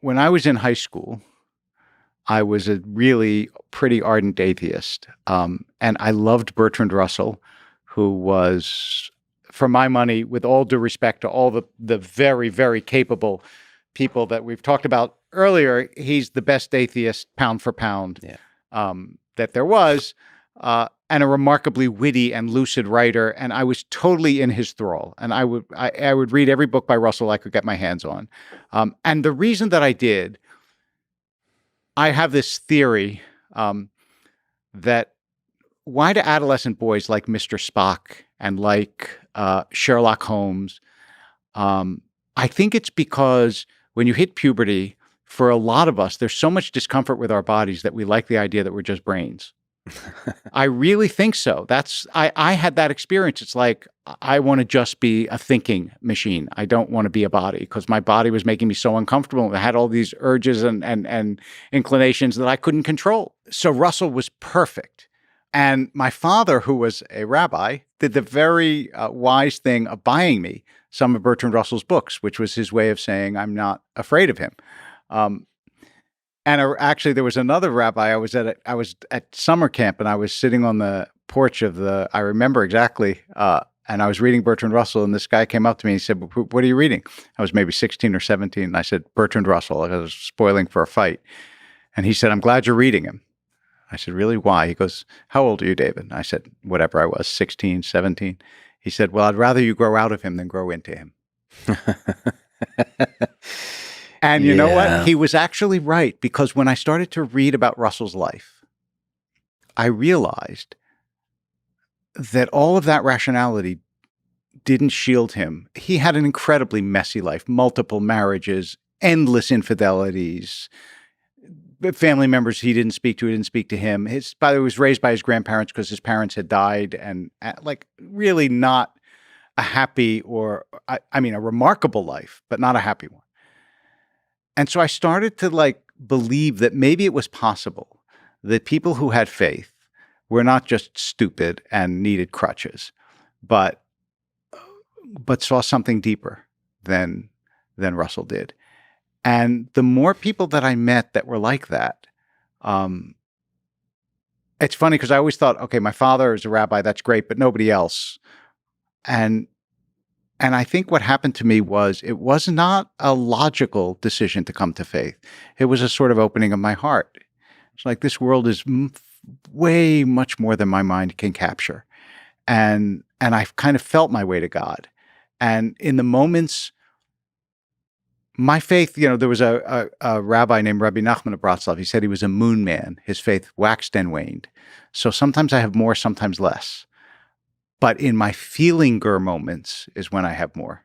when I was in high school, I was a really pretty ardent atheist. And I loved Bertrand Russell, who was, for my money, with all due respect to all the very, very capable people that we've talked about earlier, he's the best atheist, pound for pound, that there was, and a remarkably witty and lucid writer. And I was totally in his thrall. And I would read every book by Russell I could get my hands on. And the reason that I did, I have this theory that why do adolescent boys like Mr. Spock and like Sherlock Holmes? I think it's because when you hit puberty, for a lot of us, there's so much discomfort with our bodies that we like the idea that we're just brains. I really think so. I had that experience. It's like, I want to just be a thinking machine. I don't want to be a body, because my body was making me so uncomfortable. I had all these urges and inclinations that I couldn't control. So Russell was perfect. And my father, who was a rabbi, did the very wise thing of buying me some of Bertrand Russell's books, which was his way of saying, I'm not afraid of him. Actually, there was another rabbi. I was at summer camp, and I was sitting on the porch of I remember exactly, and I was reading Bertrand Russell, and this guy came up to me and he said, what are you reading? I was maybe 16 or 17, and I said, Bertrand Russell. I was spoiling for a fight. And he said, I'm glad you're reading him. I said, really? Why? He goes, how old are you, David? And I said, whatever I was, 16, 17. He said, well, I'd rather you grow out of him than grow into him. And you know what? He was actually right, because when I started to read about Russell's life, I realized that all of that rationality didn't shield him. He had an incredibly messy life, multiple marriages, endless infidelities, family members he didn't speak to him. By the way, he was raised by his grandparents because his parents had died, and like really not a happy a remarkable life, but not a happy one. And so I started to believe that maybe it was possible that people who had faith were not just stupid and needed crutches, but saw something deeper than Russell did. And the more people that I met that were like that, it's funny because I always thought, okay, my father is a rabbi, that's great, but nobody else. And I think what happened to me was, it was not a logical decision to come to faith. It was a sort of opening of my heart. It's like, this world is way much more than my mind can capture. And I've kind of felt my way to God. And in the moments, my faith, there was a rabbi named Rabbi Nachman of Bratslav. He said he was a moon man. His faith waxed and waned. So sometimes I have more, sometimes less. But in my feelinger moments is when I have more.